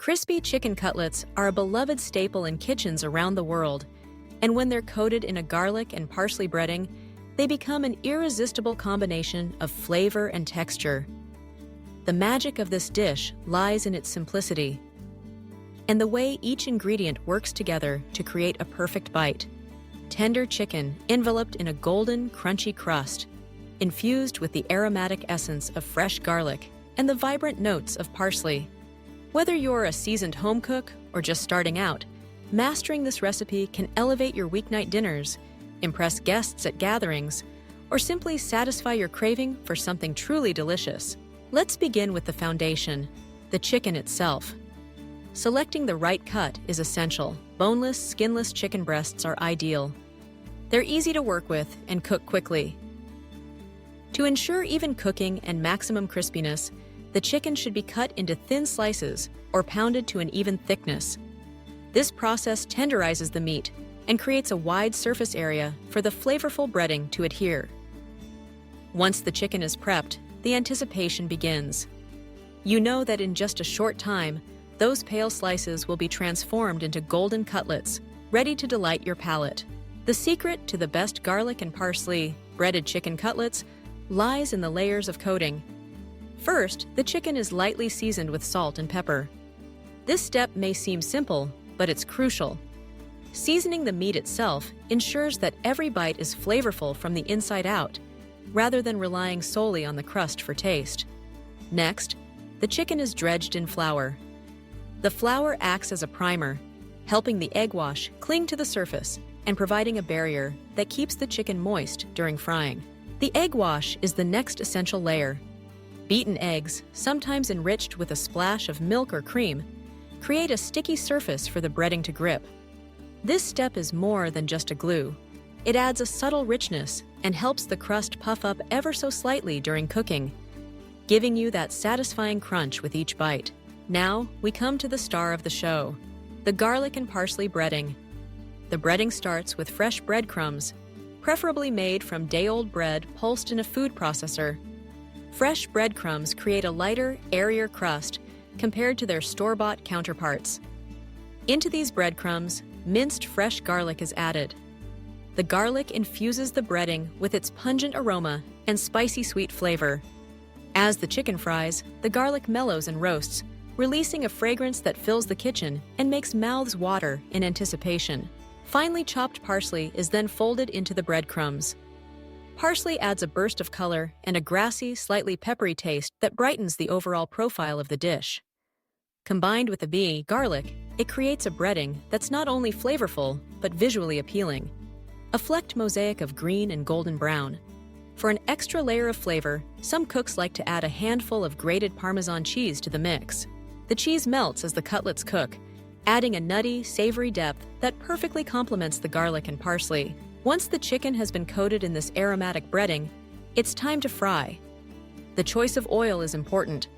Crispy chicken cutlets are a beloved staple in kitchens around the world, and when they're coated in a garlic and parsley breading, they become an irresistible combination of flavor and texture. The magic of this dish lies in its simplicity and the way each ingredient works together to create a perfect bite. Tender chicken enveloped in a golden, crunchy crust, infused with the aromatic essence of fresh garlic and the vibrant notes of parsley. Whether you're a seasoned home cook or just starting out, mastering this recipe can elevate your weeknight dinners, impress guests at gatherings, or simply satisfy your craving for something truly delicious. Let's begin with the foundation, the chicken itself. Selecting the right cut is essential. Boneless, skinless chicken breasts are ideal. They're easy to work with and cook quickly. To ensure even cooking and maximum crispiness, the chicken should be cut into thin slices or pounded to an even thickness. This process tenderizes the meat and creates a wide surface area for the flavorful breading to adhere. Once the chicken is prepped, the anticipation begins. You know that in just a short time, those pale slices will be transformed into golden cutlets, ready to delight your palate. The secret to the best garlic and parsley breaded chicken cutlets lies in the layers of coating. First, the chicken is lightly seasoned with salt and pepper. This step may seem simple, but it's crucial. Seasoning the meat itself ensures that every bite is flavorful from the inside out, rather than relying solely on the crust for taste. Next, the chicken is dredged in flour. The flour acts as a primer, helping the egg wash cling to the surface and providing a barrier that keeps the chicken moist during frying. The egg wash is the next essential layer. Beaten eggs, sometimes enriched with a splash of milk or cream, create a sticky surface for the breading to grip. This step is more than just a glue. It adds a subtle richness and helps the crust puff up ever so slightly during cooking, giving you that satisfying crunch with each bite. Now, we come to the star of the show, the garlic and parsley breading. The breading starts with fresh breadcrumbs, preferably made from day-old bread pulsed in a food processor. Fresh breadcrumbs create a lighter, airier crust compared to their store-bought counterparts. Into these breadcrumbs, minced fresh garlic is added. The garlic infuses the breading with its pungent aroma and spicy sweet flavor. As the chicken fries, the garlic mellows and roasts, releasing a fragrance that fills the kitchen and makes mouths water in anticipation. Finely chopped parsley is then folded into the breadcrumbs. Parsley adds a burst of color and a grassy, slightly peppery taste that brightens the overall profile of the dish. Combined with the garlic, it creates a breading that's not only flavorful, but visually appealing. A flecked mosaic of green and golden brown. For an extra layer of flavor, some cooks like to add a handful of grated Parmesan cheese to the mix. The cheese melts as the cutlets cook, adding a nutty, savory depth that perfectly complements the garlic and parsley. Once the chicken has been coated in this aromatic breading, it's time to fry. The choice of oil is important.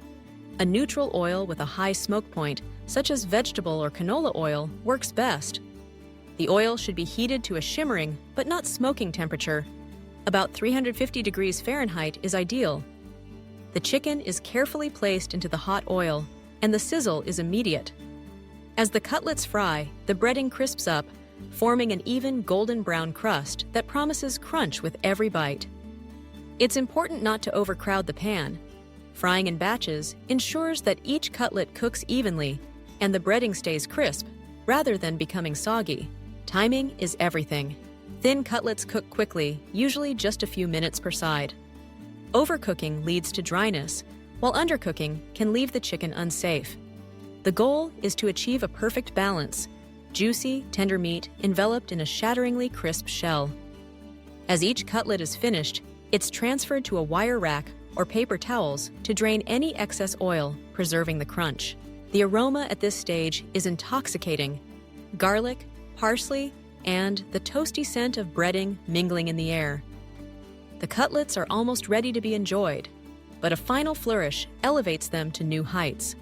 A neutral oil with a high smoke point, such as vegetable or canola oil, works best. The oil should be heated to a shimmering but not smoking temperature. About 350 degrees Fahrenheit is ideal. The chicken is carefully placed into the hot oil, and the sizzle is immediate. As the cutlets fry, the breading crisps up, forming an even golden brown crust that promises crunch with every bite. It's important not to overcrowd the pan. Frying in batches ensures that each cutlet cooks evenly and the breading stays crisp, rather than becoming soggy. Timing is everything. Thin cutlets cook quickly, usually just a few minutes per side. Overcooking leads to dryness, while undercooking can leave the chicken unsafe. The goal is to achieve a perfect balance, juicy, tender meat enveloped in a shatteringly crisp shell. As each cutlet is finished, it's transferred to a wire rack or paper towels to drain any excess oil, preserving the crunch. The aroma at this stage is intoxicating. Garlic, parsley, and the toasty scent of breading mingling in the air. The cutlets are almost ready to be enjoyed, but a final flourish elevates them to new heights.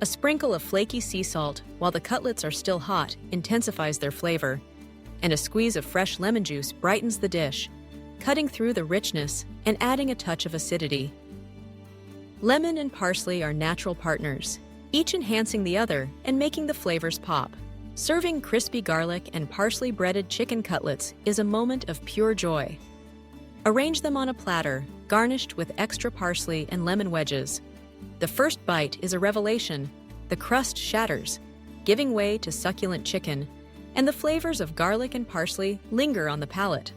A sprinkle of flaky sea salt while the cutlets are still hot intensifies their flavor, and a squeeze of fresh lemon juice brightens the dish, cutting through the richness and adding a touch of acidity. Lemon and parsley are natural partners. each enhancing the other and making the flavors pop. Serving crispy garlic and parsley breaded chicken cutlets is a moment of pure joy. Arrange them on a platter, garnished with extra parsley and lemon wedges. The first bite is a revelation. The crust shatters, giving way to succulent chicken, and the flavors of garlic and parsley linger on the palate.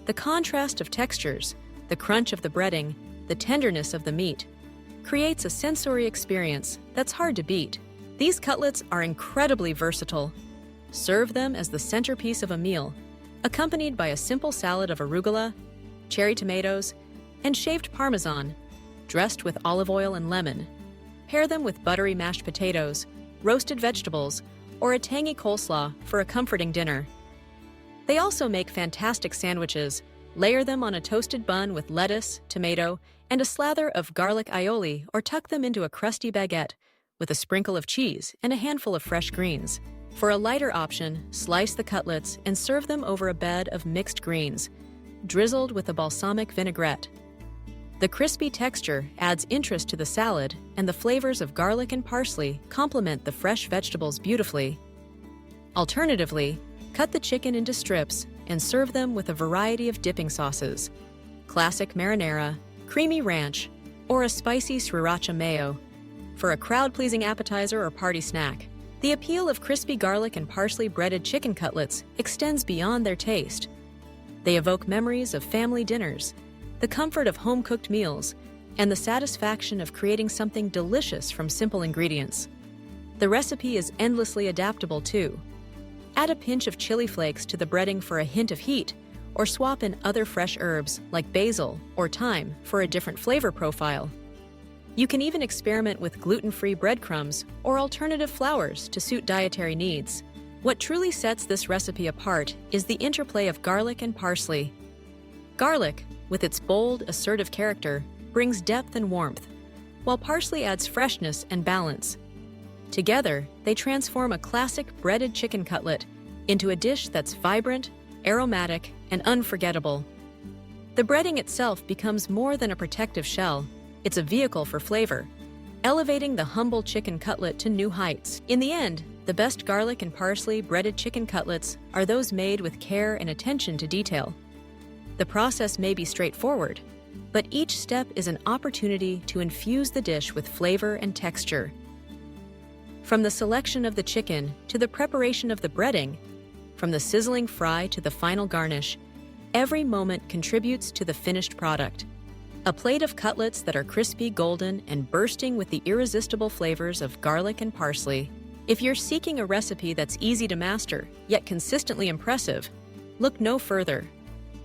The contrast of textures, the crunch of the breading, the tenderness of the meat, creates a sensory experience that's hard to beat. These cutlets are incredibly versatile. Serve them as the centerpiece of a meal, accompanied by a simple salad of arugula, cherry tomatoes, and shaved Parmesan, dressed with olive oil and lemon. Pair them with buttery mashed potatoes, roasted vegetables, or a tangy coleslaw for a comforting dinner. They also make fantastic sandwiches. Layer them on a toasted bun with lettuce, tomato, and a slather of garlic aioli, or tuck them into a crusty baguette with a sprinkle of cheese and a handful of fresh greens. For a lighter option, slice the cutlets and serve them over a bed of mixed greens, drizzled with a balsamic vinaigrette. The crispy texture adds interest to the salad, and the flavors of garlic and parsley complement the fresh vegetables beautifully. Alternatively, cut the chicken into strips and serve them with a variety of dipping sauces: classic marinara, creamy ranch, or a spicy sriracha mayo. For a crowd-pleasing appetizer or party snack, the appeal of crispy garlic and parsley breaded chicken cutlets extends beyond their taste. They evoke memories of family dinners, the comfort of home-cooked meals, and the satisfaction of creating something delicious from simple ingredients. The recipe is endlessly adaptable too. Add a pinch of chili flakes to the breading for a hint of heat, or swap in other fresh herbs like basil or thyme for a different flavor profile. You can even experiment with gluten-free breadcrumbs or alternative flours to suit dietary needs. What truly sets this recipe apart is the interplay of garlic and parsley. Garlic, with its bold, assertive character, brings depth and warmth, while parsley adds freshness and balance. Together, they transform a classic breaded chicken cutlet into a dish that's vibrant, aromatic, and unforgettable. The breading itself becomes more than a protective shell. It's a vehicle for flavor, elevating the humble chicken cutlet to new heights. In the end, the best garlic and parsley breaded chicken cutlets are those made with care and attention to detail. The process may be straightforward, but each step is an opportunity to infuse the dish with flavor and texture. From the selection of the chicken to the preparation of the breading, from the sizzling fry to the final garnish, every moment contributes to the finished product. A plate of cutlets that are crispy, golden, and bursting with the irresistible flavors of garlic and parsley. If you're seeking a recipe that's easy to master, yet consistently impressive, look no further.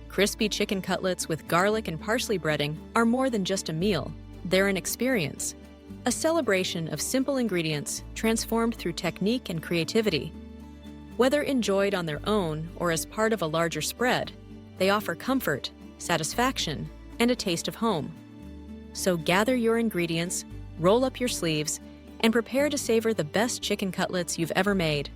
Crispy chicken cutlets with garlic and parsley breading are more than just a meal. They're an experience, a celebration of simple ingredients transformed through technique and creativity. Whether enjoyed on their own or as part of a larger spread, they offer comfort, satisfaction, and a taste of home. So gather your ingredients, roll up your sleeves, and prepare to savor the best chicken cutlets you've ever made.